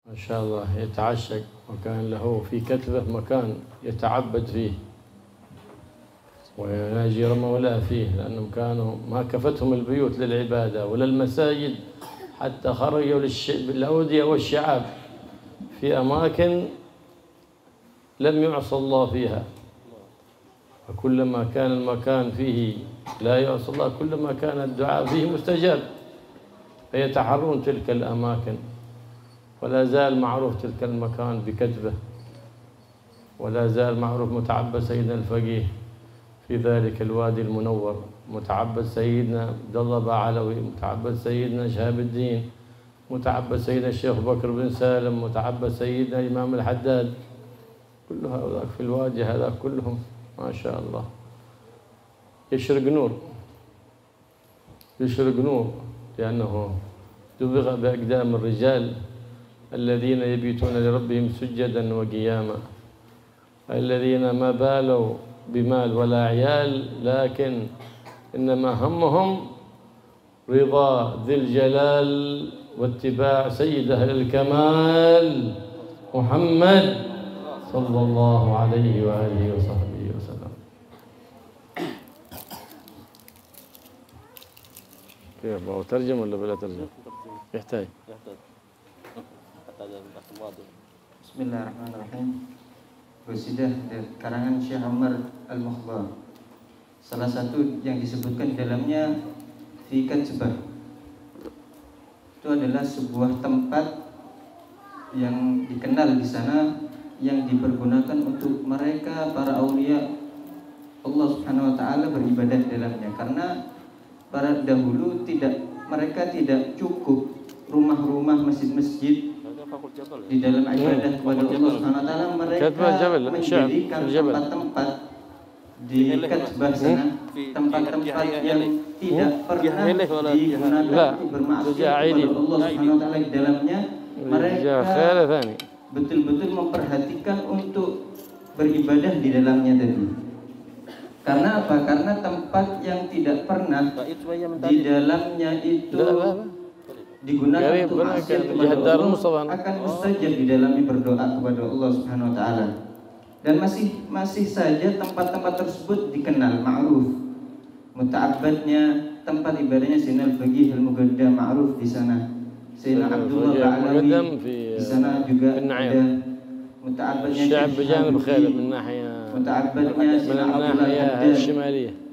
ما شاء الله يتعشق، وكان له في كتبه مكان يتعبد فيه ويناجي مولاه فيه، لأنهم كانوا ما كفتهم البيوت للعبادة ولا المساجد، حتى خرجوا للأودية والشعاب في أماكن لم يعصى الله فيها. وكلما كان المكان فيه لا يعصى الله كلما كان الدعاء فيه مستجاب، فيتحرون تلك الأماكن. ولا زال معروف تلك المكان بكتبه، ولا زال معروف متعبد سيدنا الفقيه في ذلك الوادي المنور، متعبد سيدنا عبد الله بعلوي، متعبد سيدنا شهاب الدين، متعبد سيدنا الشيخ بكر بن سالم، متعبد سيدنا الإمام الحداد. كل هؤلاء في الوادي هذا كلهم ما شاء الله يشرق نور، يشرق نور، لأنه دبغ بأقدام الرجال الذين يبيتون لربهم سجدا وقياما، الذين ما بالوا بمال ولا عيال، لكن إنما همهم رضا ذي الجلال واتباع سيد أهل الكمال محمد صلى الله عليه وآله وصحبه وسلم. كيف هو ترجم ولا بلا ترجم؟ يحتاج. Bismillahirrahmanirrahim. Qasidah karangan Syekh Umar Al-Mukhbar. Salah satu yang disebutkan di dalamnya fi Katsbah. Itu adalah sebuah tempat yang dikenal di sana, yang dipergunakan untuk mereka para aulia Allah Subhanahu wa taala beribadah di dalamnya. Karena para dahulu mereka tidak cukup rumah-rumah, masjid-masjid di dalam ibadah kepada Allah Subhanahu wa taala. Mereka menjadikan tempat-tempat di Katsbah sana, tempat-tempat yang tidak pernah digunakan untuk bermaksiat kepada Allah Subhanahu wa taala. Di dalamnya mereka betul-betul memperhatikan untuk beribadah di dalamnya tadi. Karena apa? Karena tempat yang tidak pernah di dalamnya itu digunakan untuk maksiat kepada Allah akan mustajab di dalamnya berdoa kepada Allah Subhanahu wa taala. Dan masih saja tempat-tempat tersebut dikenal, ma'ruf. Muta'abbadnya, tempat ibadahnya Sayyidina Al-Faqih Al-Muqaddam ma'ruf di sana. Sayyidina Abdullah Ba'alawi di sana juga ada. Muta'abbadnya muta'abbadnya Sayyidina Abdullah Haddad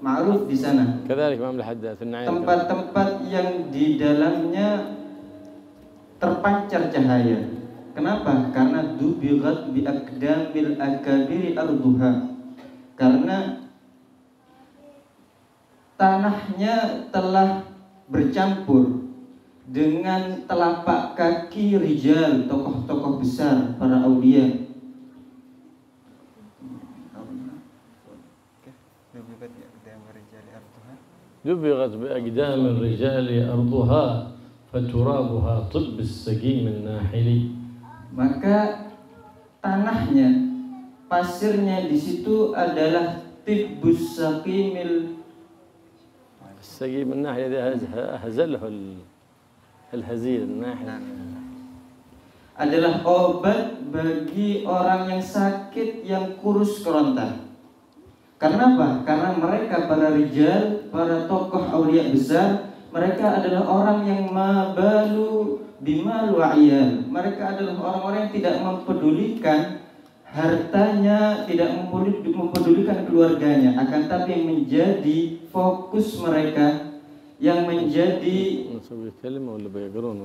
ma'ruf di sana. Tempat-tempat yang di dalamnya terpancar cahaya. Kenapa? Karena dubighat bi aqdamil akabiri arduha. Karena tanahnya telah bercampur dengan telapak kaki rijal, tokoh-tokoh besar, para aulia. دبغت بأقدام الرجال أرضها فترابها طب السقيم الناحلي. Maka tanahnya, pasirnya di situ adalah tibbus saqimil السقيم الناحلي هزله الهزيل الناحلي adalah obat bagi orang yang sakit, yang kurus kerontang. Karena apa? Karena mereka para rijal, para tokoh aulia besar, mereka adalah orang yang mabalu bimal wa'iyal. Mereka adalah orang-orang yang tidak mempedulikan hartanya, tidak mempedulikan keluarganya, akan tapi yang menjadi fokus mereka, yang menjadi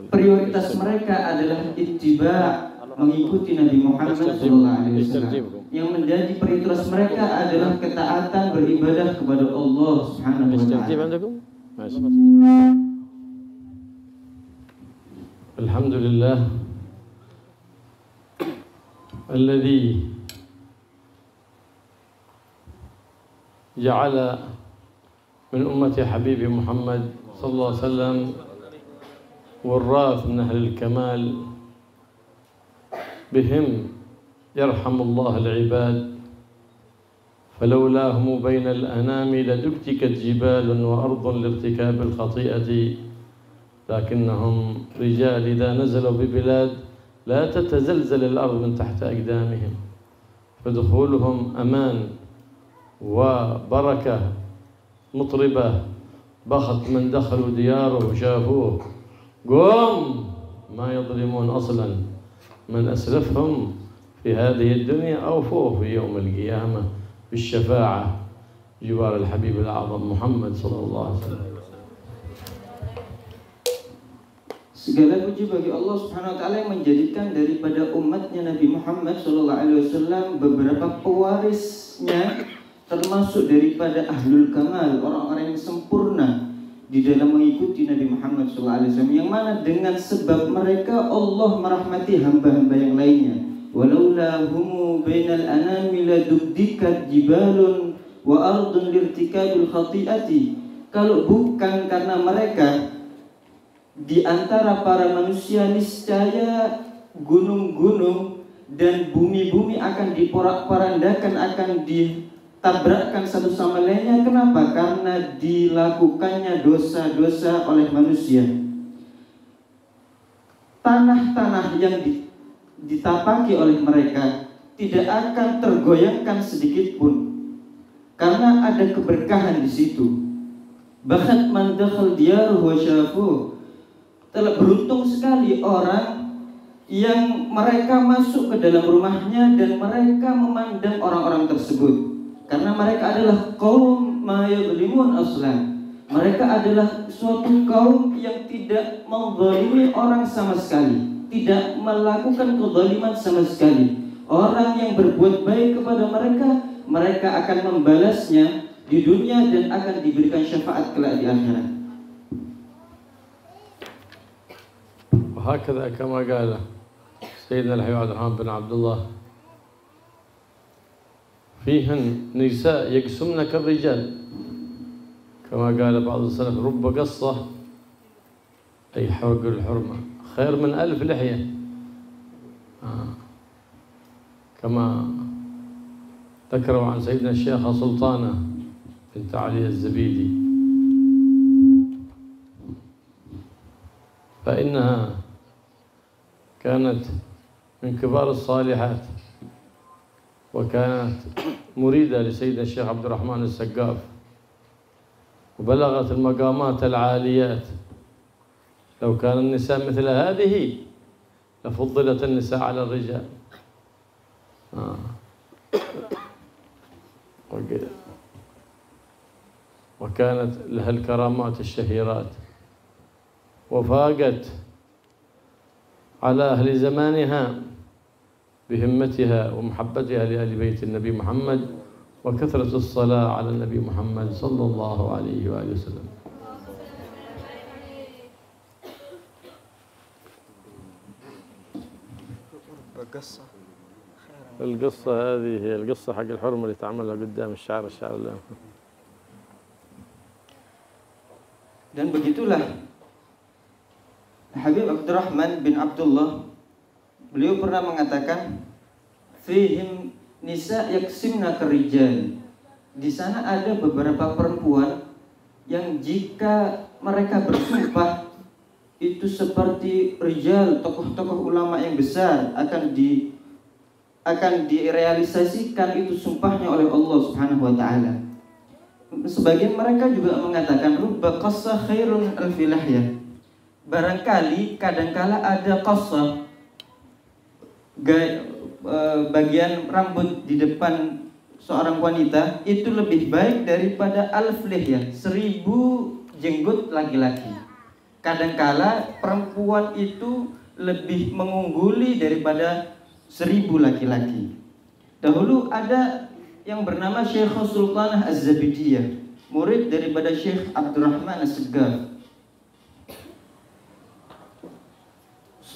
prioritas mereka adalah ittiba', mengikuti Nabi Muhammad SAW. Yang menjadi prioritas mereka adalah ketaatan beribadah kepada Allah Subhanahu wa taala. Alhamdulillah alladzi ja'ala min ummati habibi Muhammad sallallahu alaihi wasallam warath min ahli al-kamal بهم يرحم الله العباد فلولاهم بين الأنام لدكتكت جبال وأرض لارتكاب الخطيئة لكنهم رجال إذا نزلوا ببلاد لا تتزلزل الأرض من تحت أقدامهم، فدخولهم أمان وبركة مطربة. بخت من دخلوا دياره وشافوه قوم ما يظلمون أصلا من أسلفهم في هذه الدنيا، أوفوه في يوم القيامة بالشفاعة جوار الحبيب الأعظم محمد صلى الله عليه وسلم. Segala puji bagi Allah Subhanahu wa taala yang menjadikan daripada umatnya Nabi Muhammad sallallahu alaihi wasallam beberapa pewarisnya, termasuk daripada ahlul kamal, orang-orang yang sempurna di dalam mengikuti Nabi Muhammad sallallahu alaihi wasallam, yang mana dengan sebab mereka Allah merahmati hamba-hamba yang lainnya. Walaula humu bainal anami ladubdikat jibalun wa ardun lirtikabil khati'ati. Kalau bukan karena mereka, di antara para manusia niscaya gunung-gunung dan bumi-bumi akan diporak-porandakan, akan ditabrakkan satu sama lainnya. Kenapa? Karena dilakukannya dosa-dosa oleh manusia. Tanah-tanah yang ditapaki oleh mereka tidak akan tergoyangkan sedikit pun, karena ada keberkahan di situ. Bahkan man dakhal diyaruhu wa syafuh. Telah beruntung sekali orang yang mereka masuk ke dalam rumahnya dan mereka memandang orang-orang tersebut, karena mereka adalah kaum ma yadhlimun aslan. Mereka adalah suatu kaum yang tidak menzalimi orang sama sekali, tidak melakukan kezaliman sama sekali. Orang yang berbuat baik kepada mereka, mereka akan membalasnya di dunia dan akan diberikan syafaat kelak di akhirat. وهكذا كما قال سيدنا الحبيب عبد الرحمن بن عبد الله فيهن نساء يقسمن كالرجال، كما قال بعض السلف رب قصة أي حرق الحرمة خير من 1000 لحية، كما ذكروا عن سيدنا الشيخة سلطانة بنت علي الزبيدي، فإنها كانت من كبار الصالحات، وكانت مريدة لسيدنا الشيخ عبد الرحمن السقاف، وبلغت المقامات العاليات. لو كان النساء مثل هذه لفضلت النساء على الرجال. وكانت لها الكرامات الشهيرات، وفاقت على أهل زمانها بهمتها ومحبتها لأهل بيت النبي محمد وكثرة الصلاة على النبي محمد صلى الله عليه وآله وسلم. القصة هذه هي القصة حق الحرمة اللي تعملها قدام الشعر الآن. Dan begitulah Habib Abdurrahman bin Abdullah, beliau pernah mengatakan fihim nisa yaksimna kerijal. Di sana ada beberapa perempuan yang jika mereka bersumpah itu seperti rijal, tokoh-tokoh ulama yang besar, akan direalisasikan itu sumpahnya oleh Allah Subhanahu wa taala. Sebagian mereka juga mengatakan rubba qassah khairun alfi lahyah. Barangkali kadangkala ada qassah, bagian rambut di depan seorang wanita itu lebih baik daripada alf lihyah, 1000 jenggot laki-laki. Kadangkala perempuan itu lebih mengungguli daripada 1000 laki-laki. Dahulu ada yang bernama Syekh Sultanah Az-Zabidiyah, murid daripada Syekh Abdurrahman As-Saggaf.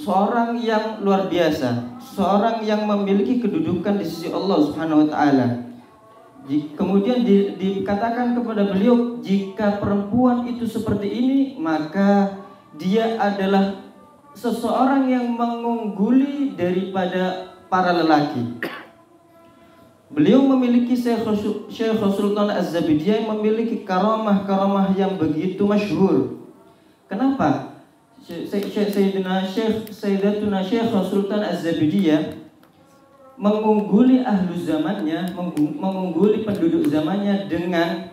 Seorang yang luar biasa, seorang yang memiliki kedudukan di sisi Allah Subhanahu wa taala. Kemudian dikatakan kepada beliau, jika perempuan itu seperti ini, maka dia adalah seseorang yang mengungguli daripada para lelaki. Beliau memiliki Syekh Sultan Az-Zabidiyah yang memiliki karamah-karamah yang begitu masyhur. Kenapa? Sayyidatuna Syekhah Sultan Az-Zabidiyah mengungguli ahlu zamannya, mengungguli penduduk zamannya dengan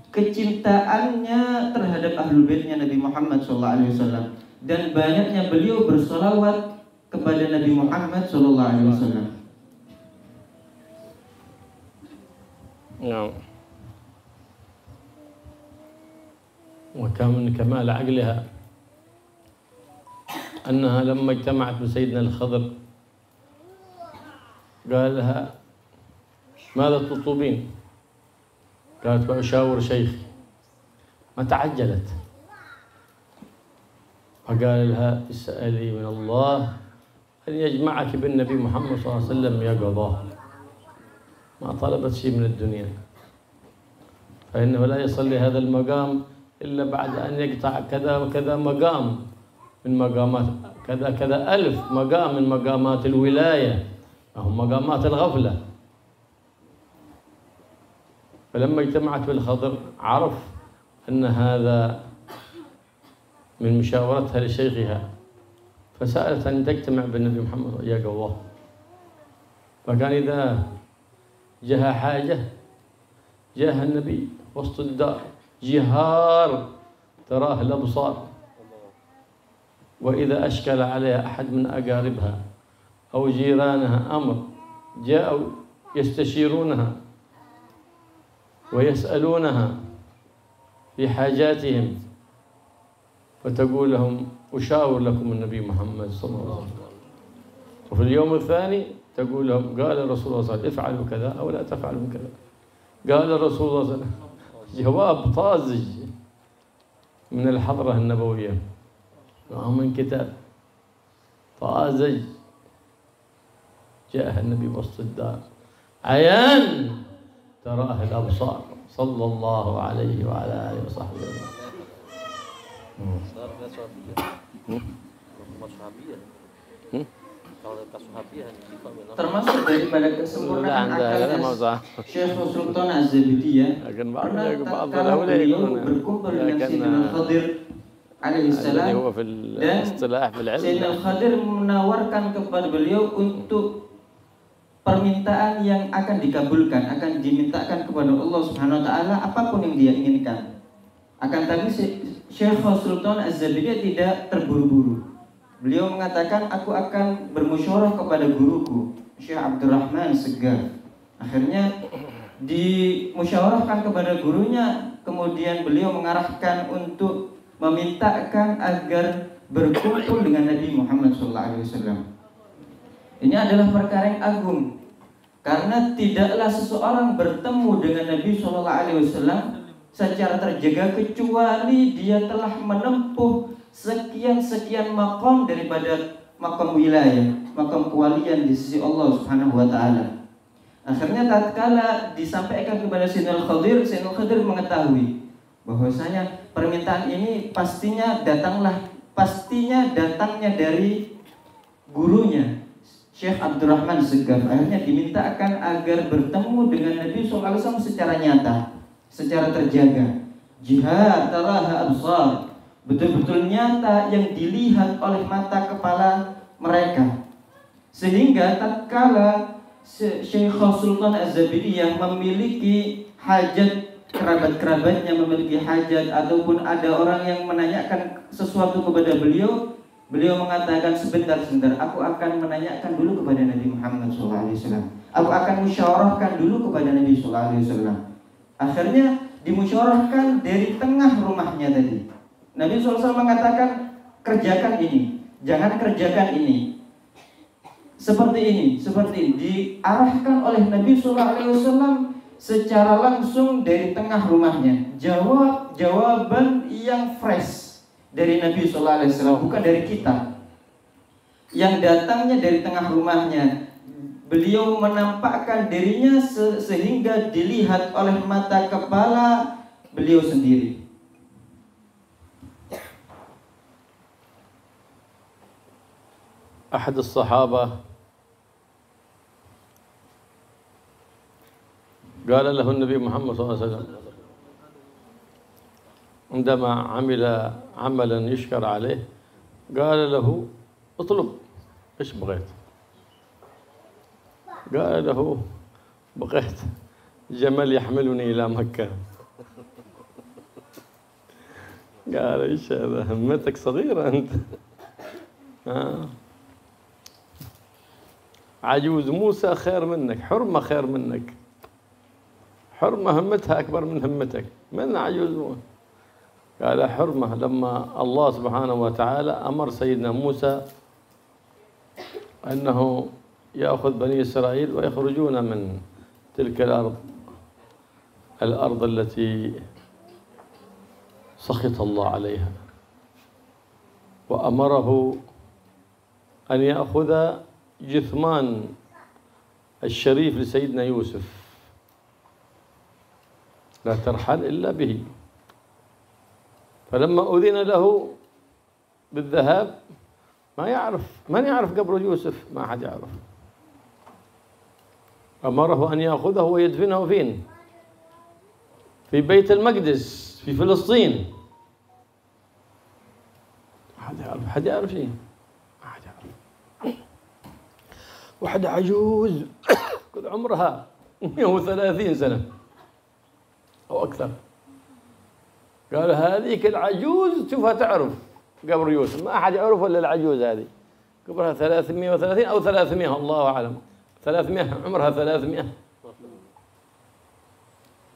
kecintaannya terhadap ahlul baitnya Nabi Muhammad SAW, dan banyaknya beliau bersolawat kepada Nabi Muhammad SAW. وكان من كمال عقلها أنها لما اجتمعت بسيدنا الخضر قال لها ماذا تطلبين؟ قالت بأشاور شيخي، ما تعجلت، فقال لها اسألي من الله أن يجمعك بالنبي محمد صلى الله عليه وسلم يقظة، ما طلبت شيء من الدنيا، فإنه لا يصل لهذا المقام إلا بعد أن يقطع كذا وكذا مقام من مقامات كذا كذا ألف مقام من مقامات الولاية أو مقامات الغفلة. فلما اجتمعت بالخضر عرف أن هذا من مشاورتها لشيخها، فسألت أن تجتمع بالنبي محمد يا الله. فكان إذا جاء حاجة جاء النبي وسط الدار جهار تراه الأبصار، وإذا أشكل عليها أحد من أقاربها أو جيرانها أمر جاءوا يستشيرونها ويسألونها في حاجاتهم، فتقول لهم أشاور لكم النبي محمد صلى الله عليه وسلم. وفي اليوم الثاني تقول لهم قال الرسول صلى الله عليه وسلم افعلوا كذا أو لا تفعلوا كذا، قال الرسول صلى الله عليه وسلم. جواب طازج من الحضرة النبوية، من كتاب طازج جاء النبي وسط الدار عيان تراه الأبصار صلى الله عليه وعلى آله وصحبه وسلم. Termasuk daripada kesempurnaan akal Syekh Sultan Az-Zabidiyah, pernah tatkala beliau berkumpul dengan Sayyidina Khadir alaihissalam, dan Sayyidina Khadir menawarkan kepada beliau untuk permintaan yang akan dikabulkan, akan dimintakan kepada Allah Subhanahu wa taala apapun yang dia inginkan. Akan tapi Syekh Sultan Az-Zabidiyah tidak terburu-buru. Beliau mengatakan, aku akan bermusyawarah kepada guruku Syekh Abdurrahman Segaf. Akhirnya dimusyawarahkan kepada gurunya, kemudian beliau mengarahkan untuk memintakan agar berkumpul dengan Nabi Muhammad SAW. Ini adalah perkara yang agung, karena tidaklah seseorang bertemu dengan Nabi SAW secara terjaga kecuali dia telah menempuh sekian makom daripada makom wilayah, makom kewalian di sisi Allah Subhanahu wa taala. Akhirnya tatkala disampaikan kepada Sayyidina Khadir mengetahui bahwasanya permintaan ini pastinya datangnya dari gurunya Syekh Abdurrahman Segaf. Akhirnya dimintakan agar bertemu dengan Nabi SAW secara nyata, secara terjaga. Jihad taraha absar, betul-betul nyata yang dilihat oleh mata kepala mereka. Sehingga tatkala Syekh Sultan Az-Zabidiyah memiliki hajat, kerabat-kerabatnya memiliki hajat, ataupun ada orang yang menanyakan sesuatu kepada beliau, beliau mengatakan sebentar, aku akan menanyakan dulu kepada Nabi Muhammad SAW. Aku akan musyawarahkan dulu kepada Nabi SAW. Akhirnya dimusyawarahkan dari tengah rumahnya tadi. Nabi SAW mengatakan, kerjakan ini, jangan kerjakan ini, seperti ini. Diarahkan oleh Nabi SAW secara langsung dari tengah rumahnya. Jawaban yang fresh dari Nabi SAW, bukan dari kita, yang datangnya dari tengah rumahnya. Beliau menampakkan dirinya sehingga dilihat oleh mata kepala beliau sendiri. أحد الصحابة قال له النبي محمد صلى الله عليه وسلم عندما عمل عملا يشكر عليه قال له اطلب ايش بغيت؟ قال له بغيت جمل يحملني إلى مكة. قال ايش هذا، همتك صغيرة أنت. عجوز موسى خير منك، حرمة خير منك، حرمة همتها أكبر من همتك، من عجوز موسى؟ قال حرمة لما الله سبحانه وتعالى أمر سيدنا موسى أنه يأخذ بني إسرائيل ويخرجون من تلك الأرض التي سخط الله عليها، وأمره أن يأخذ جثمان الشريف لسيدنا يوسف، لا ترحل إلا به. فلما أذن له بالذهاب ما يعرف، من يعرف قبر يوسف؟ ما أحد يعرف. أمره أن يأخذه ويدفنه فين؟ في بيت المقدس في فلسطين. حد يعرف شيء؟ ما حد يعرف. واحدة عجوز كل عمرها 130 سنة أو أكثر، قال هذيك العجوز تشوفها تعرف قبر يوسف، ما أحد يعرف إلا العجوز هذه، قبرها 330 أو 300 الله أعلم، 300 عمرها 300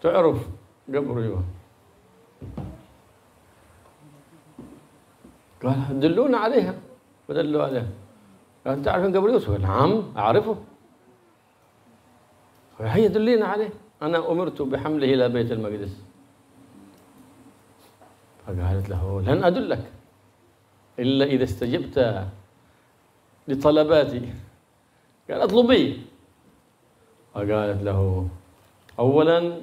تعرف قبر يوسف. قال دلونا عليها، فدلوا عليها. قال تعرفين قبر يوسف؟ نعم أعرفه. هيا دلينا عليه، أنا أمرت بحمله إلى بيت المقدس. فقالت له لن أدلك إلا إذا استجبت لطلباتي. قال اطلبي. فقالت له أولا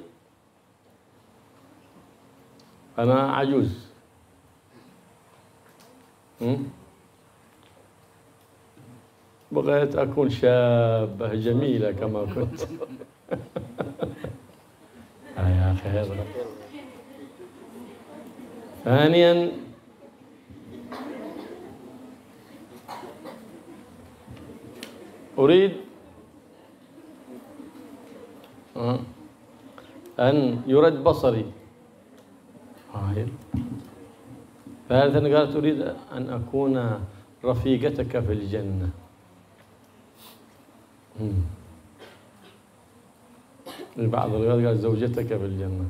أنا عجوز، بغيت أكون شابة جميلة كما كنت. يا خير. ثانيا أريد أن يرد بصري. ثالثا قالت أريد أن أكون رفيقتك في الجنة. بعض الروايات قال زوجتك في الجنة،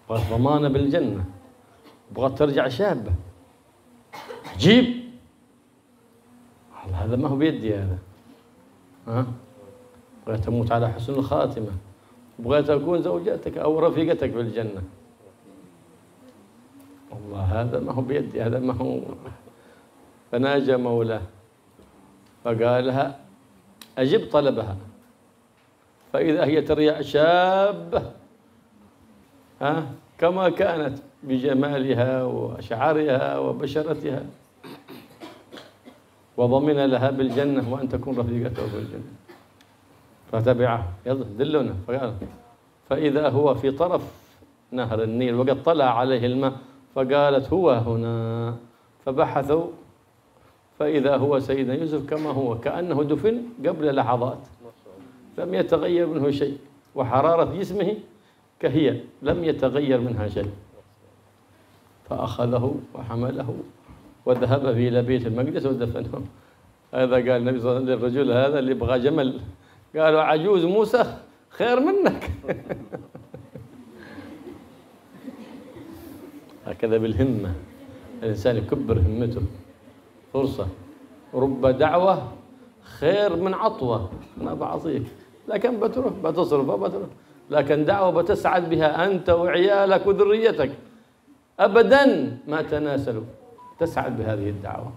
بغت ضمانة بالجنة، بغت ترجع شابة. عجيب، هذا ما هو بيدي هذا. بغيت أموت على حسن الخاتمة، بغيت أكون زوجتك أو رفيقتك في الجنة. والله هذا ما هو بيدي، هذا ما هو. فناجى مولاه فقال لها أجب طلبها، فإذا هي ترجع شابة كما كانت بجمالها وشعرها وبشرتها، وضمن لها بالجنة وأن تكون رفيقته في الجنة. فتبعه، يلا دلونا. فقال فإذا هو في طرف نهر النيل وقد طلع عليه الماء، فقالت هو هنا. فبحثوا فإذا هو سيدنا يوسف كما هو، كأنه دفن قبل لحظات، لم يتغير منه شيء، وحرارة جسمه كهي لم يتغير منها شيء. فأخذه وحمله وذهب به إلى بيت المقدس ودفنه. هذا قال النبي صلى الله عليه وسلم للرجل هذا اللي بغى جمل، قالوا عجوز موسى خير منك. هكذا بالهمة الإنسان يكبر همته. فرصة، رب دعوة خير من عطوة، ما بعطيك لكن بتصرف، لكن دعوة بتسعد بها أنت وعيالك وذريتك أبدا ما تناسلوا، تسعد بهذه الدعوة.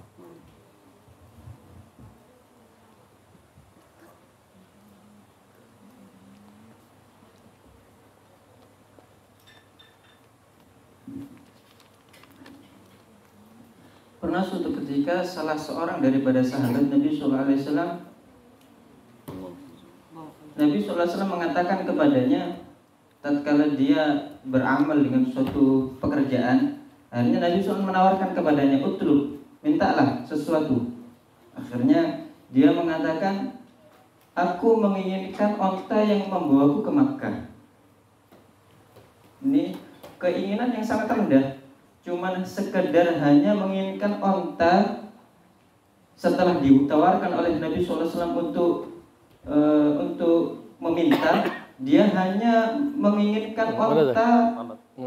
Pernah suatu ketika salah seorang daripada sahabat Nabi Sallallahu Alaihi Wasallam, Nabi Sallallahu Alaihi Wasallam mengatakan kepadanya, tatkala dia beramal dengan suatu pekerjaan, Akhirnya Nabi SAW menawarkan kepadanya, utlub, mintalah sesuatu. Akhirnya dia mengatakan, aku menginginkan onta yang membawaku ke Makkah. Ini keinginan yang sangat rendah, cuman sekedar hanya menginginkan onta. Setelah ditawarkan oleh Nabi SAW untuk meminta, dia hanya menginginkan onta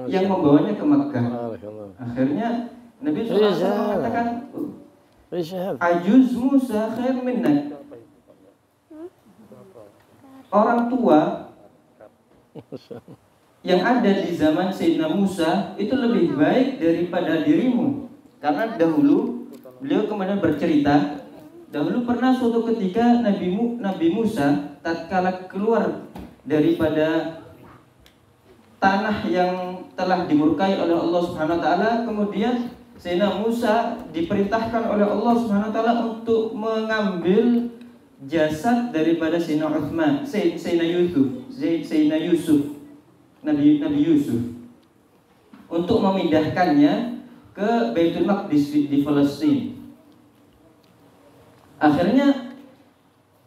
yang membawanya ke Makkah. Akhirnya Nabi SAW mengatakan, Ajuz Musa khair minnak. Orang tua yang ada di zaman Sayyidina Musa itu lebih baik daripada dirimu. Karena dahulu beliau kemudian bercerita, dahulu pernah suatu ketika Nabi Musa tatkala keluar daripada tanah yang telah dimurkai oleh Allah Subhanahu wa taala, kemudian Sayyidina Musa diperintahkan oleh Allah Subhanahu wa taala untuk mengambil jasad daripada Sayyidina Utsman, Sayyidina Yusuf, Nabi Yusuf, untuk memindahkannya ke Baitul Maqdis di Palestina. Akhirnya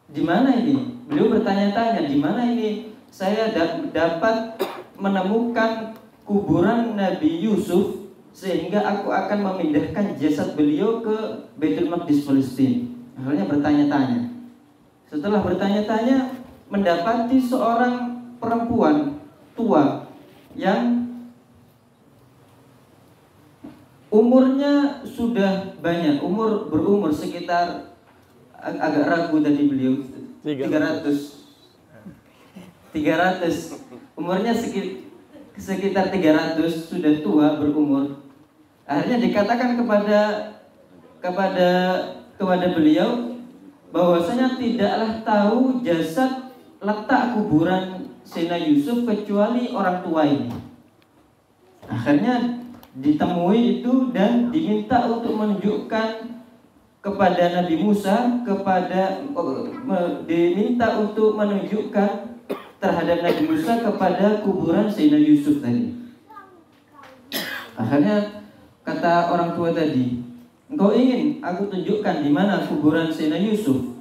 di mana ini? Beliau bertanya-tanya, di mana ini saya dapat menemukan kuburan Nabi Yusuf sehingga aku akan memindahkan jasad beliau ke Baitul Maqdis Palestina. Akhirnya bertanya-tanya. Setelah bertanya-tanya, mendapati seorang perempuan tua yang umurnya sudah banyak, berumur sekitar, agak ragu tadi beliau 300. Umurnya sekitar 300, sudah tua berumur. Akhirnya dikatakan kepada beliau bahwasanya tidaklah tahu jasad letak kuburan Sayyidina Yusuf kecuali orang tua ini. Akhirnya ditemui itu dan diminta untuk menunjukkan kepada Nabi Musa, diminta untuk menunjukkan terhadap Nabi Musa kepada kuburan Sayyidina Yusuf tadi. Akhirnya kata orang tua tadi, engkau ingin aku tunjukkan di mana kuburan Sayyidina Yusuf?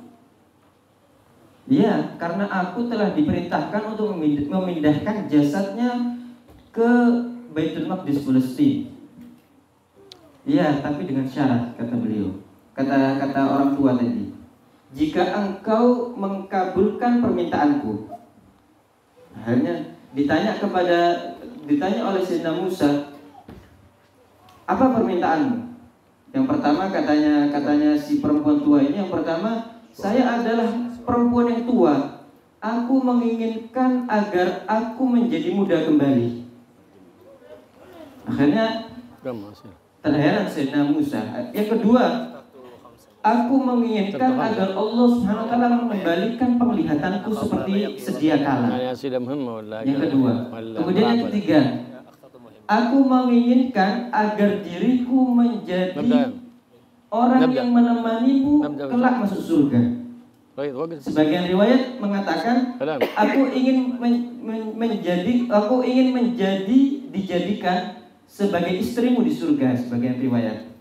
Ya, karena aku telah diperintahkan untuk memindahkan jasadnya ke Baitul Maqdis Palestina. Iya, tapi dengan syarat, kata beliau. Kata orang tua tadi, jika engkau mengkabulkan permintaanku. Akhirnya ditanya oleh Sayyidina Musa, apa permintaanmu? Yang pertama katanya si perempuan tua ini, yang pertama, saya adalah perempuan yang tua. Aku menginginkan agar aku menjadi muda kembali. Akhirnya terheran Sayyidina Musa. Yang kedua, aku menginginkan agar Allah Subhanahu wa taala mengembalikan penglihatanku seperti sedia kala. Yang kedua. Kemudian yang ketiga, aku menginginkan agar diriku menjadi orang yang menemanimu kelak masuk surga. Sebagian riwayat mengatakan, aku ingin dijadikan sebagai istrimu di surga. Sebagian riwayat.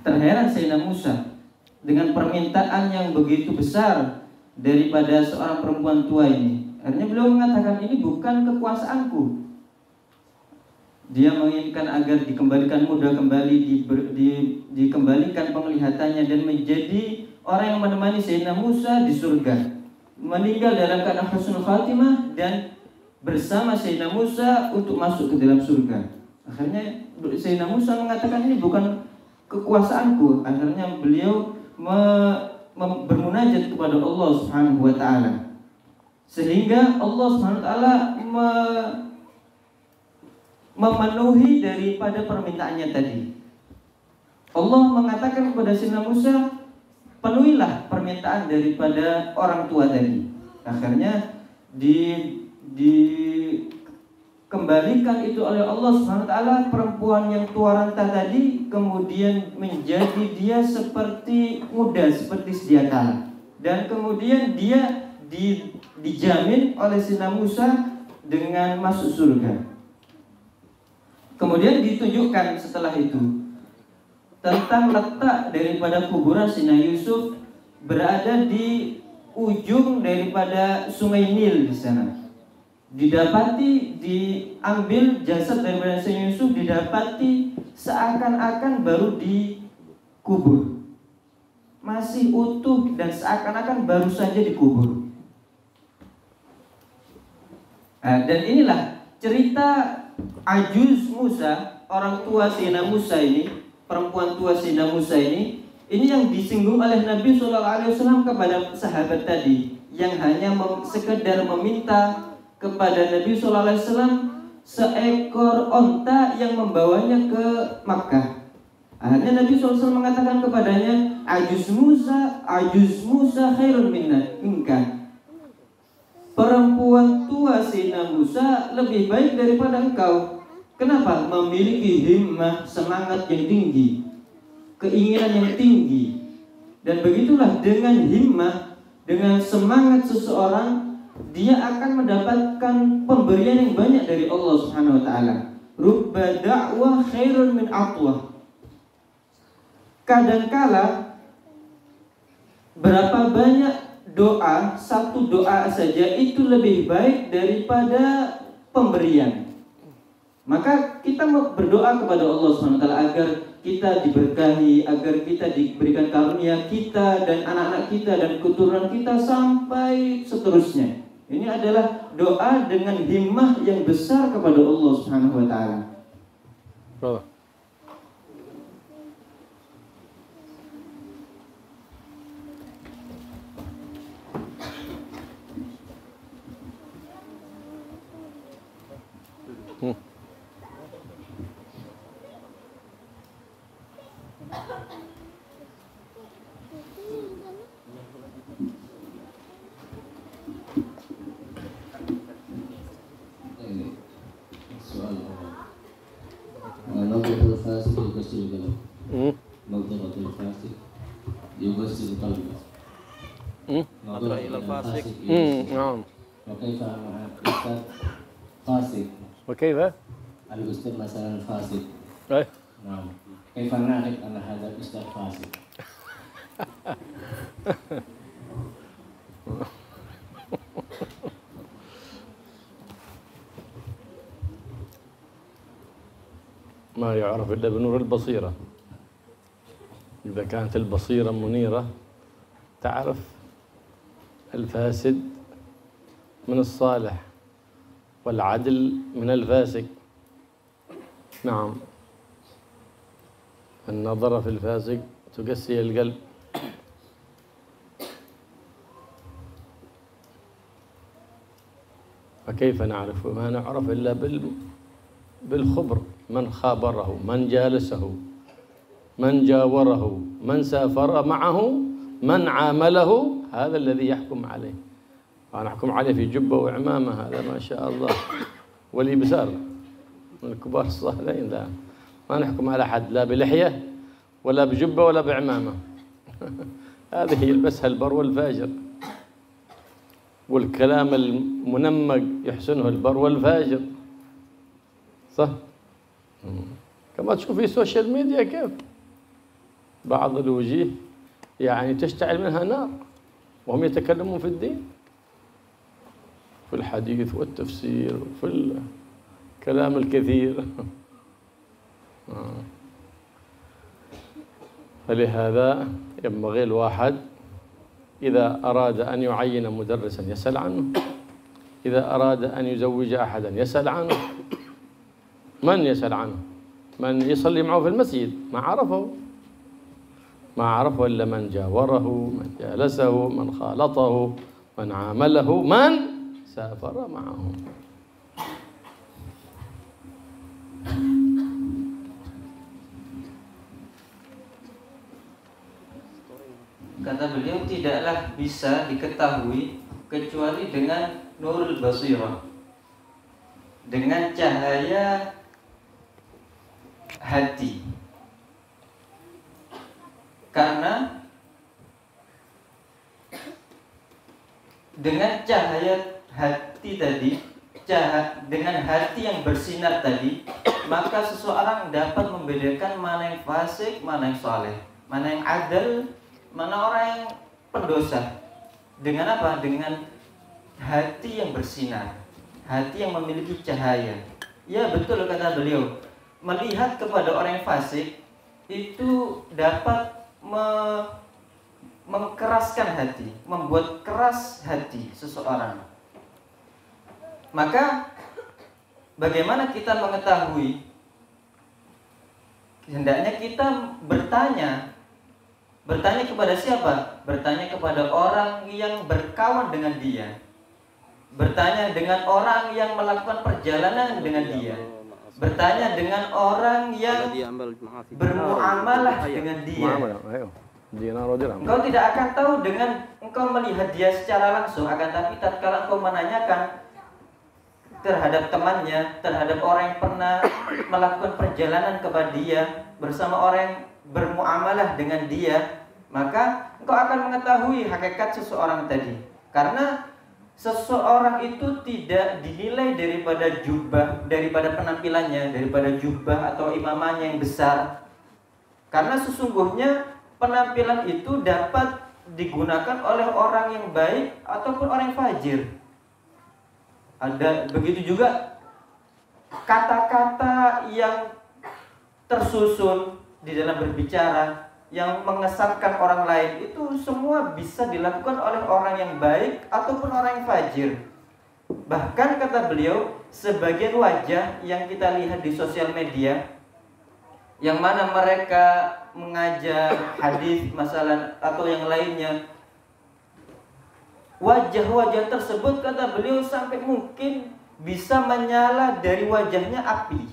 Terheran Sayyidina Musa dengan permintaan yang begitu besar daripada seorang perempuan tua ini. Akhirnya beliau mengatakan, ini bukan kekuasaanku. Dia menginginkan agar dikembalikan muda kembali, dikembalikan penglihatannya dan menjadi orang yang menemani Sayyidina Musa di surga, meninggal dalam keadaan husnul khatimah dan bersama Sayyidina Musa untuk masuk ke dalam surga. Akhirnya Sayyidina Musa mengatakan, ini bukan kekuasaanku. Akhirnya beliau bermunajat kepada Allah Subhanahu wa taala, sehingga Allah Subhanahu wa taala memenuhi daripada permintaannya tadi. Allah mengatakan kepada Sayyidina Musa, penuhilah permintaan daripada orang tua tadi. Akhirnya dikembalikan itu oleh Allah Subhanahu wa taala perempuan yang tua renta tadi, kemudian menjadi dia seperti muda, seperti sedia kala. Dan kemudian dia dijamin oleh Sayyidina Musa dengan masuk surga. Kemudian ditunjukkan setelah itu tentang letak daripada kuburan Sayyidina Yusuf berada di ujung daripada Sungai Nil di sana. Didapati, diambil jasad daripada Sayyidina Yusuf, didapati seakan-akan baru dikubur, masih utuh dan seakan-akan baru saja dikubur. Dan inilah cerita Ajuz Musa, orang tua Sayyidina Musa ini, perempuan tua Sayyidina Musa ini yang disinggung oleh Nabi SAW kepada sahabat tadi, yang hanya sekedar meminta kepada Nabi SAW seekor onta yang membawanya ke Makkah. Akhirnya Nabi SAW mengatakan kepadanya, Ajuz Musa khairun minka. Perempuan tua Sayyidina Musa lebih baik daripada engkau. Kenapa? Memiliki himmah, semangat yang tinggi, keinginan yang tinggi. Dan begitulah dengan himmah, dengan semangat seseorang, dia akan mendapatkan pemberian yang banyak dari Allah Subhanahu wa taala. Rubba da'wah khairun min atwah. Kadangkala berapa banyak doa, satu doa saja itu lebih baik daripada pemberian. Maka kita berdoa kepada Allah SWT agar kita diberkahi, agar kita diberikan karunia, kita dan anak-anak kita dan keturunan kita sampai seterusnya. Ini adalah doa dengan himmah yang besar kepada Allah Subhanahu wa taala. نظرة إلى الفاسق نعم. وكيف مع الأستاذ فاسق وكيف؟ الأستاذ مثلا فاسق أي نعم كيف نعرف أن هذا الأستاذ فاسق؟ ما يعرف إلا بنور البصيرة. إذا كانت البصيرة منيرة تعرف الفاسد من الصالح والعدل من الفاسق. نعم، النظرة في الفاسق تقسي القلب. فكيف نعرف؟ ما نعرف إلا بالخبر، من خابره، من جالسه، من جاوره، من سافر معه، من عامله، هذا الذي يحكم عليه. نحكم عليه في جبة وعمامة، هذا ما شاء الله ولي بسار من الكبار الصالحين، لا ما نحكم على أحد لا بلحية ولا بجبة ولا بعمامة. هذه يلبسها البر والفاجر، والكلام المنمق يحسنه البر والفاجر، صح؟ كما تشوف في السوشيال ميديا كيف بعض الوجيه يعني تشتعل منها نار وهم يتكلمون في الدين، في الحديث والتفسير وفي الكلام الكثير. فلهذا ينبغي الواحد إذا أراد أن يعين مدرسا يسأل عنه، إذا أراد أن يزوج أحدا يسأل عنه. من يسأل عنه؟ من يصلي معه في المسجد ما عرفه إلا من جاوره، من جالسه، من خالطه، من عامله، من سافر معه. Kata beliau, tidaklah bisa diketahui kecuali dengan nurul basirah, dengan cahaya hati. Karena dengan cahaya hati tadi, dengan hati yang bersinar tadi, maka seseorang dapat membedakan mana yang fasik, mana yang soleh, mana yang adil, mana orang yang pendosa. Dengan apa? Dengan hati yang bersinar, hati yang memiliki cahaya. Ya betul kata beliau, melihat kepada orang yang fasik itu dapat mengkeraskan hati, membuat keras hati seseorang. Maka bagaimana kita mengetahui? Hendaknya kita bertanya kepada siapa? Bertanya kepada orang yang berkawan dengan dia. Bertanya dengan orang yang melakukan perjalanan dengan dia. Bertanya dengan orang yang bermuamalah dengan dia. Engkau tidak akan tahu dengan engkau melihat dia secara langsung, akan tapi tatkala engkau menanyakan terhadap temannya, terhadap orang yang pernah melakukan perjalanan kepada dia, bersama orang yang bermuamalah dengan dia, maka engkau akan mengetahui hakikat seseorang tadi. Karena seseorang itu tidak dinilai daripada jubah, daripada penampilannya, daripada jubah atau imamahnya yang besar. Karena sesungguhnya penampilan itu dapat digunakan oleh orang yang baik ataupun orang yang fajir. Ada begitu juga kata-kata yang tersusun di dalam berbicara yang mengesankan orang lain, itu semua bisa dilakukan oleh orang yang baik ataupun orang yang fajir. Bahkan kata beliau, sebagian wajah yang kita lihat di sosial media, yang mana mereka mengajar hadis masalah atau yang lainnya, wajah-wajah tersebut kata beliau sampai mungkin bisa menyala dari wajahnya api.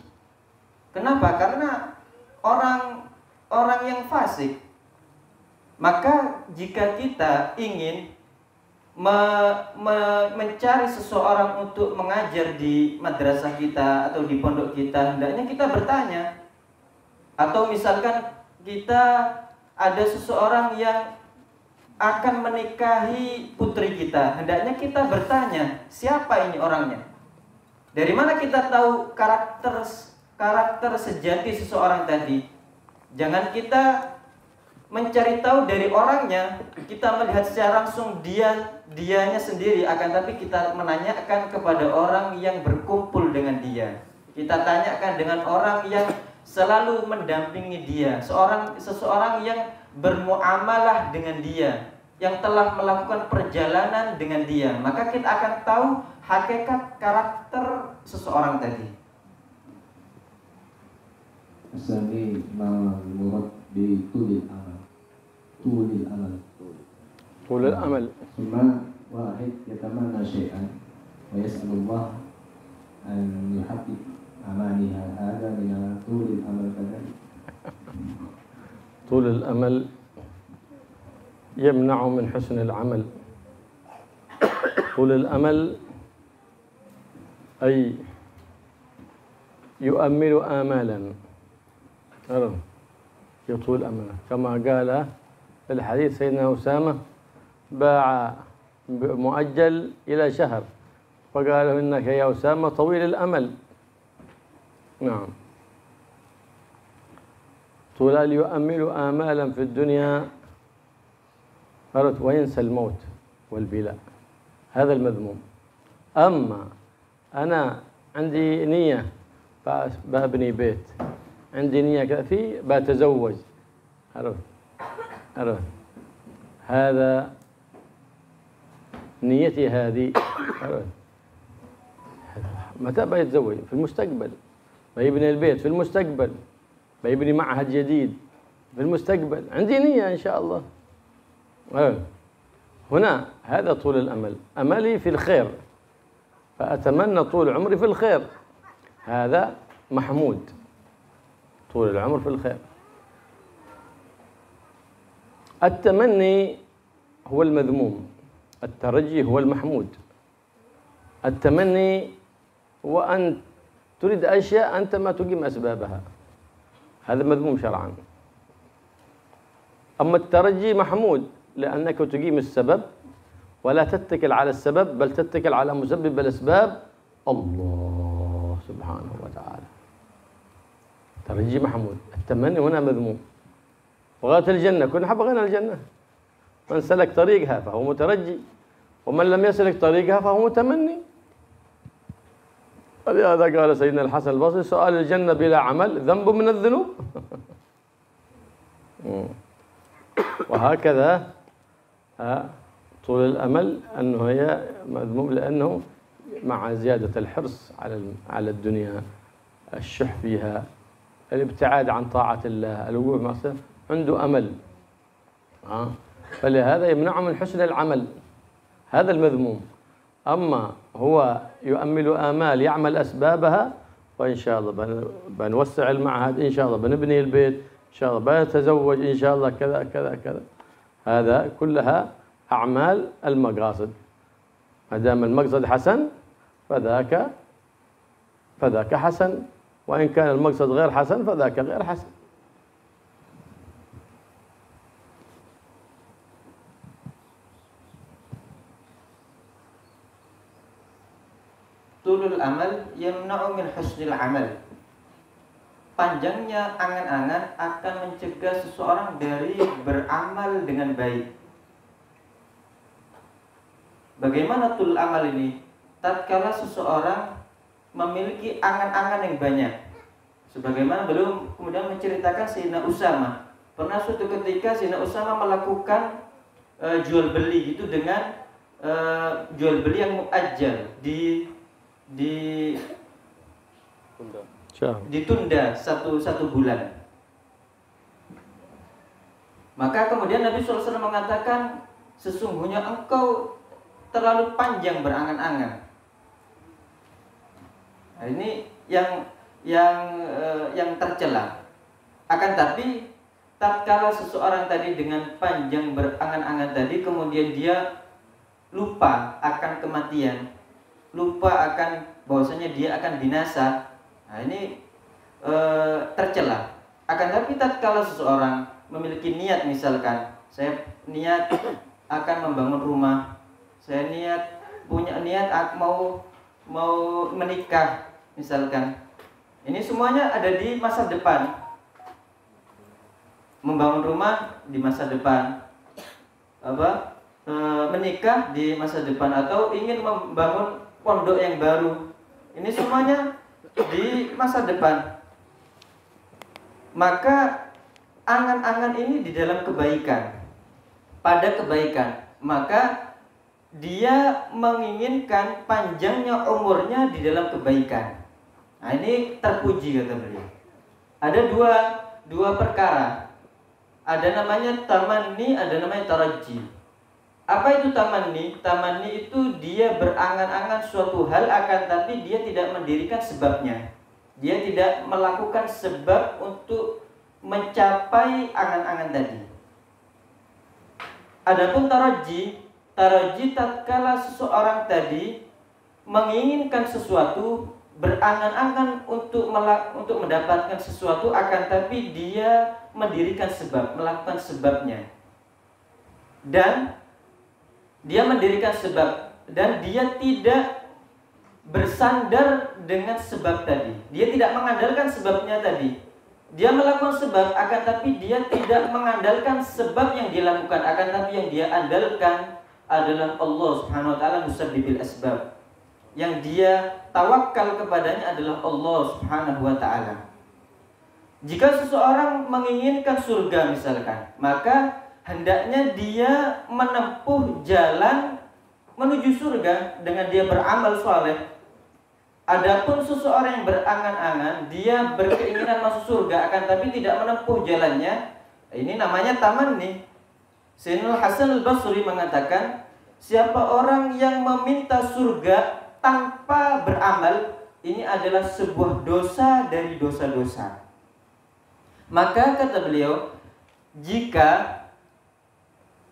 Kenapa? Karena orang yang fasik. Maka jika kita ingin mencari seseorang untuk mengajar di madrasah kita atau di pondok kita, hendaknya kita bertanya. Atau misalkan kita ada seseorang yang akan menikahi putri kita, hendaknya kita bertanya, siapa ini orangnya? Dari mana kita tahu karakter sejati seseorang tadi? Jangan kita mencari tahu dari orangnya, kita melihat secara langsung dianya sendiri, akan tapi kita menanyakan kepada orang yang berkumpul dengan dia. Kita tanyakan dengan orang yang selalu mendampingi dia, seseorang yang bermuamalah dengan dia, yang telah melakukan perjalanan dengan dia, maka kita akan tahu hakikat karakter seseorang tadi. Asani murad bi tulil amal. Tulil amal. Tulil amal. Suma wahid yatamanna syai'an wa yas'alullah an yuhaqqik amaniha hadha min tulil amal kadhalik. طول الأمل يمنع من حسن العمل. طول الأمل أي يؤمل آمالا، يطول أمله، كما قال في الحديث سيدنا أسامة باع مؤجل إلى شهر فقال إنك يا أسامة طويل الأمل. نعم، طول يؤمل آمالا في الدنيا وينسى الموت والبلاء، هذا المذموم. أما أنا عندي نية بابني بيت، عندي نية كذا في بتزوج، عرفت هذا نيتي هذه، متى بيتزوج؟ في المستقبل، بيبني البيت في المستقبل، بيبني معهد جديد في المستقبل، عندي نية إن شاء الله. هنا هذا طول الأمل، أملي في الخير، فأتمنى طول عمري في الخير، هذا محمود، طول العمر في الخير. التمني هو المذموم، الترجي هو المحمود. التمني هو أن تريد أشياء أنت ما تقيم أسبابها، هذا مذموم شرعا. أما الترجي محمود، لأنك تقيم السبب ولا تتكل على السبب، بل تتكل على مسبب الأسباب، الله سبحانه وتعالى. ترجي محمود، التمني هنا مذموم. وغاية الجنة كنا حبغنا الجنة، من سلك طريقها فهو مترجي، ومن لم يسلك طريقها فهو متمني. ولهذا قال سيدنا الحسن البصري: سؤال الجنة بلا عمل ذنب من الذنوب. وهكذا طول الأمل أنه هي مذموم، لأنه مع زيادة الحرص على الدنيا، الشح فيها، الابتعاد عن طاعة الله، الوقوع في معصية، عنده أمل، فلهذا يمنعه من حسن العمل، هذا المذموم. أما هو يؤمل آمال يعمل أسبابها، وإن شاء الله بنوسع المعهد، إن شاء الله بنبني البيت، إن شاء الله بنتزوج، إن شاء الله كذا كذا كذا، هذا كلها أعمال المقاصد. ما دام المقصد حسن فذاك حسن، وإن كان المقصد غير حسن فذاك غير حسن. Tulul amal yamna'u min husnil amal. Panjangnya angan-angan akan mencegah seseorang dari beramal dengan baik. Bagaimana tulul amal ini? Tatkala seseorang memiliki angan-angan yang banyak. Sebagaimana beliau kemudian menceritakan Sayyidina Usama. Pernah suatu ketika Sayyidina Usama melakukan jual beli itu dengan jual beli yang muajjal, ditunda satu bulan. Maka kemudian Nabi SAW mengatakan, sesungguhnya engkau terlalu panjang berangan-angan. Nah, ini yang tercela. Akan tapi tatkala seseorang tadi dengan panjang berangan-angan tadi, kemudian dia lupa akan kematian, lupa akan bahwasanya dia akan binasa. Nah, ini tercela. Akan tapi tatkala seseorang memiliki niat, misalkan saya niat akan membangun rumah, saya punya niat mau menikah, misalkan. Ini semuanya ada di masa depan. Membangun rumah di masa depan, menikah di masa depan, atau ingin membangun pondok yang baru. Ini semuanya di masa depan. Maka angan-angan ini di dalam kebaikan, pada kebaikan. Maka dia menginginkan panjangnya umurnya di dalam kebaikan. Nah, ini terpuji, kata beliau. Ada dua perkara. Ada namanya tamanni, ada namanya taraji. Apa itu tamanni? Tamanni itu dia berangan-angan suatu hal, akan tapi dia tidak mendirikan sebabnya. Dia tidak melakukan sebab untuk mencapai angan-angan tadi. Adapun taraji tatkala seseorang tadi menginginkan sesuatu, berangan-angan untuk mendapatkan sesuatu, akan tapi dia mendirikan sebab, melakukan sebabnya. Dan dia mendirikan sebab, dan dia tidak bersandar dengan sebab tadi. Dia tidak mengandalkan sebabnya tadi. Dia melakukan sebab, akan tapi dia tidak mengandalkan sebab yang dia lakukan, akan tapi yang dia andalkan adalah Allah Subhanahu wa taala, musabbibil asbab. Yang dia tawakal kepadanya adalah Allah Subhanahu wa taala. Jika seseorang menginginkan surga, misalkan, maka hendaknya dia menempuh jalan menuju surga dengan dia beramal soleh. Adapun seseorang yang berangan-angan, dia berkeinginan masuk surga, akan tapi tidak menempuh jalannya, ini namanya tamanni. Sayyidina Hasan al-Basri mengatakan, siapa orang yang meminta surga tanpa beramal, ini adalah sebuah dosa dari dosa-dosa. Maka kata beliau, jika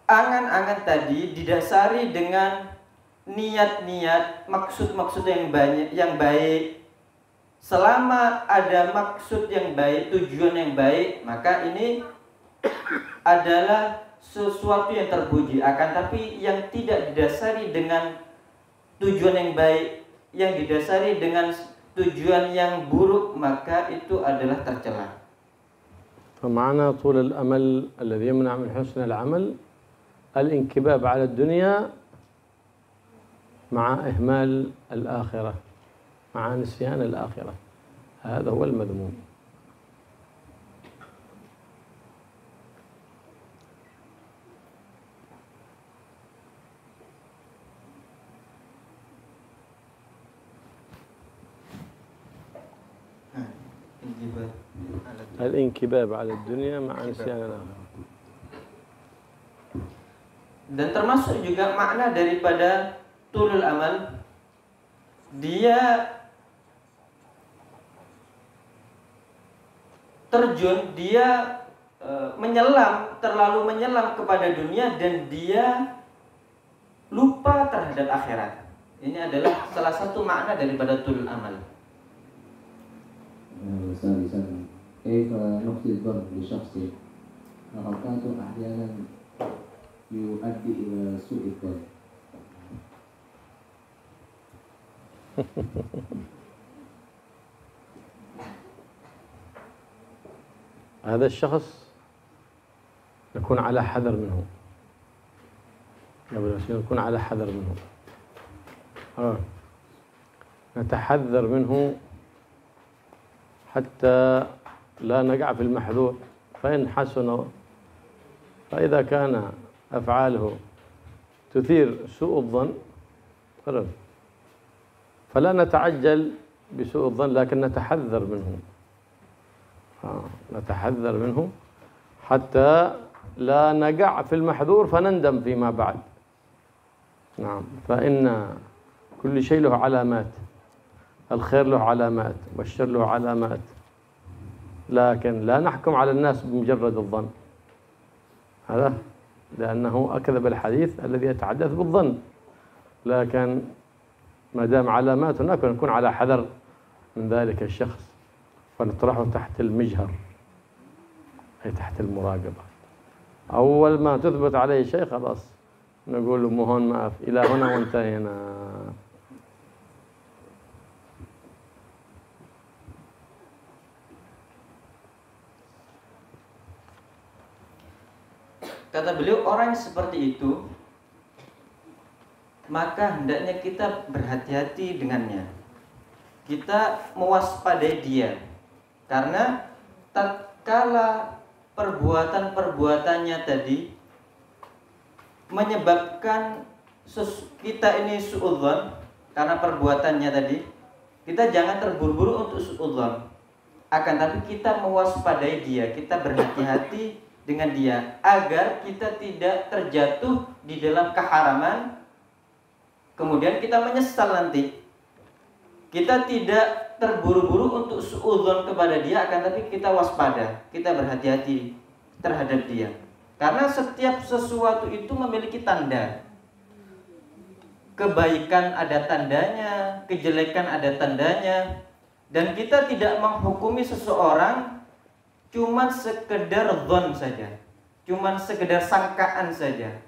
angan-angan tadi didasari dengan niat-niat, maksud-maksud yang baik, selama ada maksud yang baik, tujuan yang baik, maka ini adalah sesuatu yang terpuji. Akan tapi yang tidak didasari dengan tujuan yang baik, yang didasari dengan tujuan yang buruk, maka itu adalah tercela. فمعنى طول الأمل الذي يمنع من حسن العمل الانكباب على الدنيا مع إهمال الآخرة، مع نسيان الآخرة، هذا هو المذموم. الانكباب على الدنيا مع نسيان الآخرة. Dan termasuk juga makna daripada tulul amal, dia terjun, dia menyelam, terlalu menyelam kepada dunia dan dia lupa terhadap akhirat. Ini adalah salah satu makna daripada tulul amal. ثالثا كيف نحسن الظن بشخص حركاته أحيانا يؤدي إلى سوء الظن. هذا الشخص نكون على حذر منه، نكون على حذر منه، نتحذر منه حتى لا نقع في المحذور. فإن حسن، فإذا كان أفعاله تثير سوء الظن فلا نتعجل بسوء الظن، لكن نتحذر منه، نتحذر منه حتى لا نقع في المحذور فنندم فيما بعد. نعم، فإن كل شيء له علامات، الخير له علامات والشر له علامات، لكن لا نحكم على الناس بمجرد الظن، هذا لأنه أكذب الحديث الذي يتحدث بالظن. لكن ما دام علامات هناك نكون على حذر من ذلك الشخص فنطرحه تحت المجهر، أي تحت المراقبة. أول ما تثبت عليه شيء خلاص نقول له مهون ما إلى هنا وانتهينا. Kata beliau, orang seperti itu maka hendaknya kita berhati-hati dengannya. Kita mewaspadai dia, karena tatkala perbuatan-perbuatannya tadi menyebabkan kita ini suudzon, karena perbuatannya tadi, kita jangan terburu-buru untuk suudzon, akan tapi kita mewaspadai dia, kita berhati-hati dengan dia agar kita tidak terjatuh di dalam keharaman, kemudian kita menyesal nanti. Kita tidak terburu-buru untuk suudzon kepada dia, akan tapi kita waspada, kita berhati-hati terhadap dia. Karena setiap sesuatu itu memiliki tanda. Kebaikan ada tandanya, kejelekan ada tandanya. Dan kita tidak menghukumi seseorang cuman sekedar dzon saja, cuman sekedar sangkaan saja.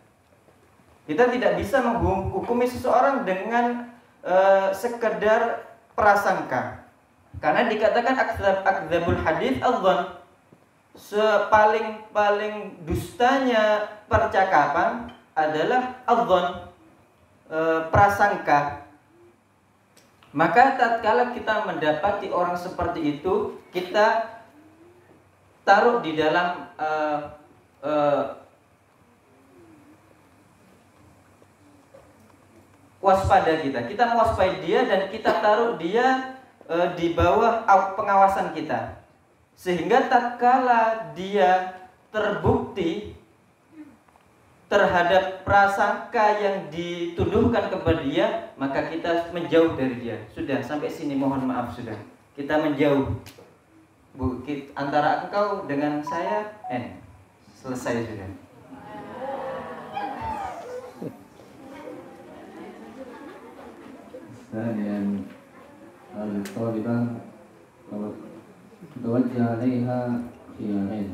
Kita tidak bisa menghukumi seseorang dengan sekedar prasangka. Karena dikatakan akdzabul hadits adzon, sepaling dustanya percakapan adalah adzon, prasangka. Maka tatkala kita mendapati orang seperti itu, kita taruh di dalam waspada kita. Kita mewaspadai dia dan kita taruh dia di bawah pengawasan kita. Sehingga tatkala dia terbukti terhadap prasangka yang dituduhkan kepada dia, maka kita menjauh dari dia. Sudah, sampai sini mohon maaf sudah. Kita menjauh. Antara engkau dengan saya selesai sudah. ثانيا الطالبة توجه عليها خيارين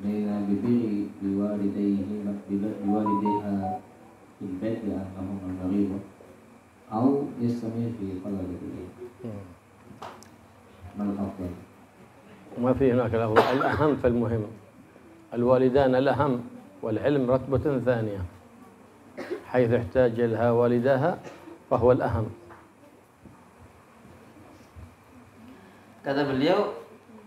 بين ببر بوالديها في البيت لأنهم غريبة أو يستمر في طلب العلم. ما الأفضل؟ ما في هناك الأفضل، الأهم فالمهم. الوالدان الأهم، والعلم رتبة ثانية، حيث احتاج لها والداها فهو الأهم. Kata beliau,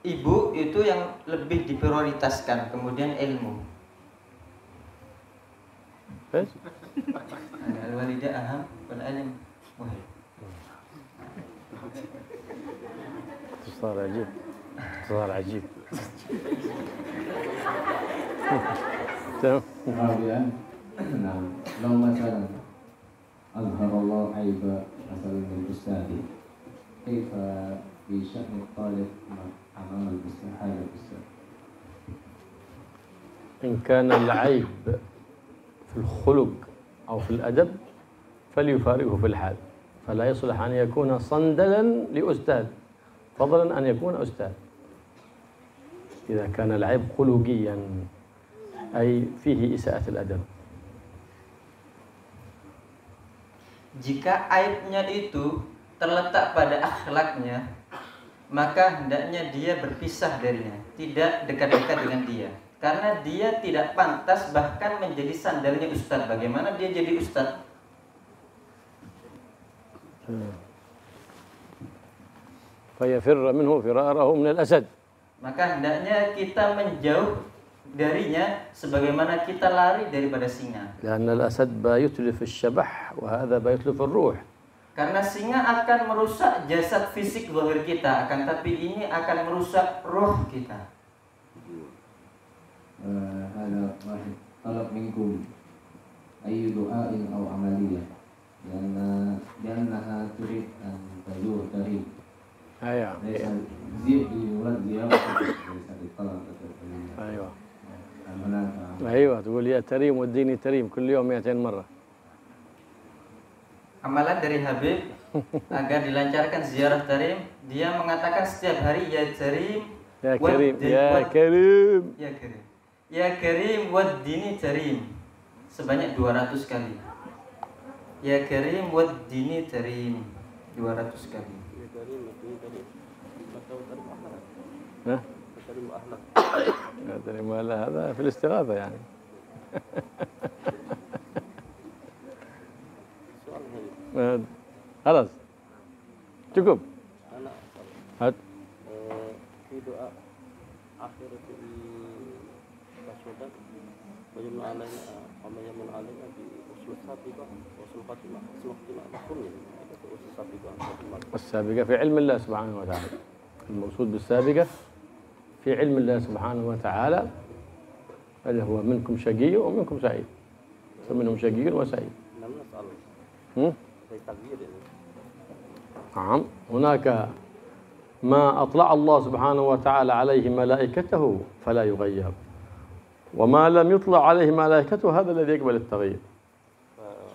ibu itu yang lebih diprioritaskan, kemudian ilmu. بس Al-walidah aham wal ilm muhim. صار عجيب، صار عجيب. تمام. Kemudian, nah, لو مثلا أظهر الله عيب مثلا للأستاذ كيف في شأن الطالب أمام الأستاذ هذا الأستاذ؟ إن كان العيب في الخلق أو في الأدب فليفارقه في الحال، فلا يصلح أن يكون صندلا لأستاذ فضلا أن يكون أستاذ. إذا كان العيب خلقيا أي فيه إساءة الأدب. Jika aibnya itu terletak pada akhlaknya, maka hendaknya dia berpisah darinya, tidak dekat-dekat dengan dia. Karena dia tidak pantas bahkan menjadi sandalnya ustadz. Bagaimana dia jadi ustadz? فيفر منه فراره من الأسد. Maka hendaknya kita menjauh darinya sebagaimana kita lari daripada singa. لأن الأسد يتلف الشبح وهذا يتلف الروح. Karena singa akan merusak jasad fisik zahir kita, akan tapi ini akan merusak roh kita. هذا واحد طلب منكم أي دعاء أو عملية لأنها تريد أن تزور قريب. أيوة. ليس زيارة ليس للطلب. أيوة. هناك أيوة تقول يا تريم وديني تريم كل يوم 200 مرة. Amalan dari Habib agar dilancarkan ziarah tarim, dia mengatakan setiap hari ya tarim, يا كريم يا كريم ya karim, ya karim wad dini tarim sebanyak 200 kali. Ya karim wad dini tarim 200 kali. ها؟ يا تريم ولا هذا في الاستغاثة يعني. خلاص cukup. هات. في دعاء آخر في الرسول ويمن علينا وما يمن علينا بوصول السابقة وصول الخاتمة مفهوم وصول السابقة. السابقة في علم الله سبحانه وتعالى. المقصود بالسابقة في علم الله سبحانه وتعالى اللي هو منكم شقي ومنكم سعيد، فمنهم شقي وسعيد. لم نسأل في تغيير. نعم هناك ما أطلع الله سبحانه وتعالى عليه ملائكته فلا يغير، وما لم يطلع عليه ملائكته هذا الذي يقبل التغيير.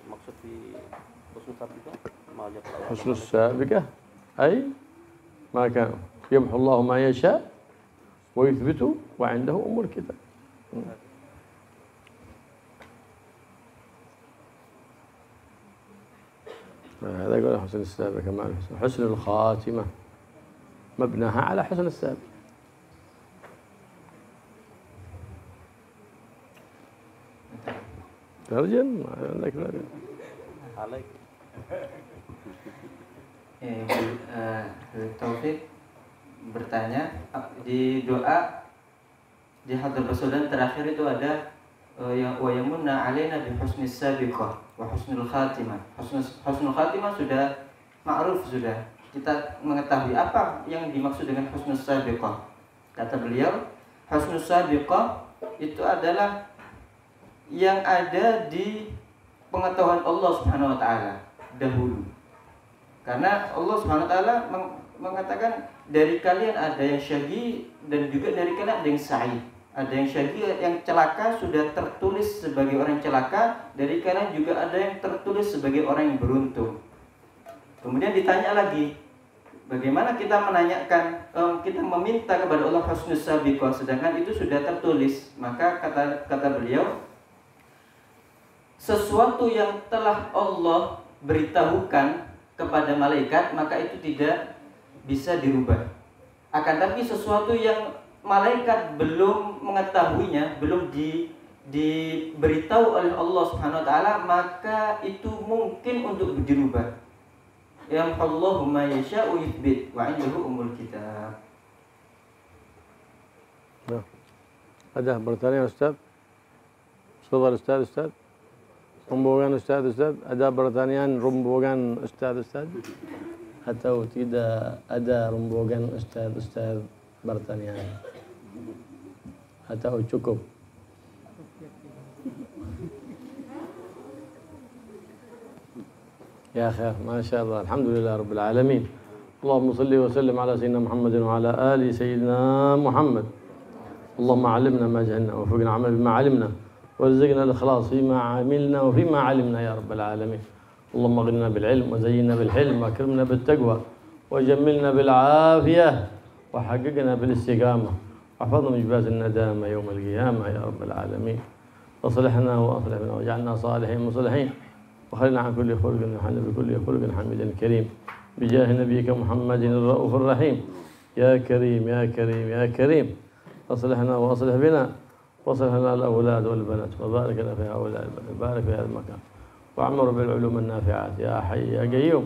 مقصود في حسن السابقة ما يطلع حسن السابقة أي ما كان يمحو الله ما يشاء ويثبت وعنده أم الكتاب. هذا يقول حسن السابقة مع الحسن. حسن الخاتمة مبناها على حسن السابقة. ترجم ما عندك عليك. Taufik bertanya di doa di hadrat Rasulullah terakhir itu ada yang wa yamunna alaina bi husnis sabiqah wa husnul khatimah. Husnul khatimah sudah ma'ruf, sudah kita mengetahui apa yang dimaksud dengan husnus sabiqah. Kata beliau, husnus sabiqah itu adalah yang ada di pengetahuan Allah Subhanahu wa taala dahulu. Karena Allah Subhanahu wa taala mengatakan dari kalian ada yang syaqi dan juga dari kalian ada yang sa'id. Ada yang syaqi yang celaka sudah tertulis sebagai orang celaka, dari kalian juga ada yang tertulis sebagai orang yang beruntung. Kemudian ditanya lagi, bagaimana kita menanyakan, kita meminta kepada Allah husnus sabiqah sedangkan itu sudah tertulis? Maka kata beliau, sesuatu yang telah Allah beritahukan kepada malaikat maka itu tidak bisa dirubah. Akan tapi sesuatu yang malaikat belum mengetahuinya, belum diberitahu oleh Allah Subhanahu wa taala, maka itu mungkin untuk dirubah. Yamhullahu ma yasha'u yuthbit wa 'indahu ummul kitab. Ada pertanyaan Ustaz? Tafadhal Ustaz. Rombongan Ustaz. Ada pertanyaan rombongan Ustaz? Atau tidak ada rombongan Ustaz bertanya? Atau cukup? يا خير ما شاء الله الحمد لله رب العالمين اللهم صل وسلم على سيدنا محمد وعلى آل سيدنا محمد اللهم علمنا ما جهلنا ووفقنا عمل بما علمنا وارزقنا الإخلاص فيما عملنا وفيما علمنا يا رب العالمين اللهم اغننا بالعلم وزينا بالحلم واكرمنا بالتقوى وجملنا بالعافية وحققنا بالاستقامة واحفظنا من جبال الندامة يوم القيامة يا رب العالمين واصلحنا واصلحنا واجعلنا صالحين مصلحين وخلنا عن كل خلق وحلنا بكل خلق حميد كريم بجاه نبيك محمد الرؤوف الرحيم يا كريم يا كريم يا كريم اصلحنا واصلح بنا واصلح لنا الاولاد والبنات وبارك لنا في هؤلاء البنات بارك في هذا المكان واعمر بالعلوم النافعات يا حي يا قيوم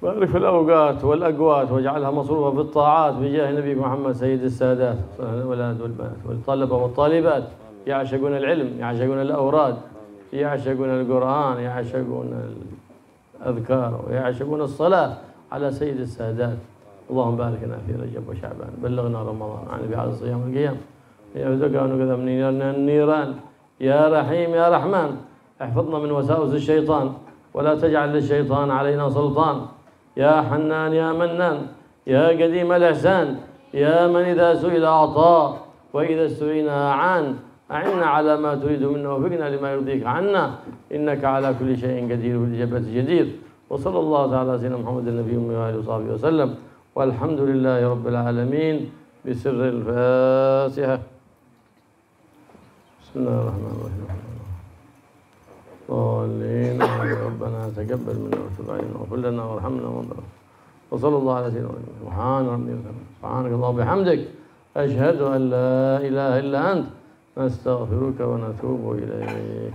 بارك في الاوقات والاقوات واجعلها مصروفه بالطاعات بجاه نبيك محمد سيد السادات الاولاد والبنات والطلبه والطالبات يعشقون العلم يعشقون الاوراد يعشقون القرآن يعشقون الأذكار ويعشقون الصلاة على سيد السادات اللهم بارك لنا في رجب وشعبان بلغنا رمضان عن بعد الصيام والقيام يرزقنا كذا من النيران يا رحيم يا رحمن احفظنا من وساوس الشيطان ولا تجعل للشيطان علينا سلطان يا حنان يا منان يا قديم الإحسان يا من إذا سئل أعطى وإذا استعين أعان أعنا على ما تريد منا وفقنا لما يرضيك عنا إنك على كل شيء قدير والإجابة جدير وصلى الله تعالى على سيدنا محمد النبي وآله وصحبه وسلم والحمد لله رب العالمين بسر الفاتحة بسم الله الرحمن الرحيم ضالين ربنا تقبل منا وتب علينا واغفر لنا وارحمنا وصلى الله على سيدنا محمد سبحانك اللهم وبحمدك أشهد أن لا إله إلا أنت نستغفرك ونتوب إليك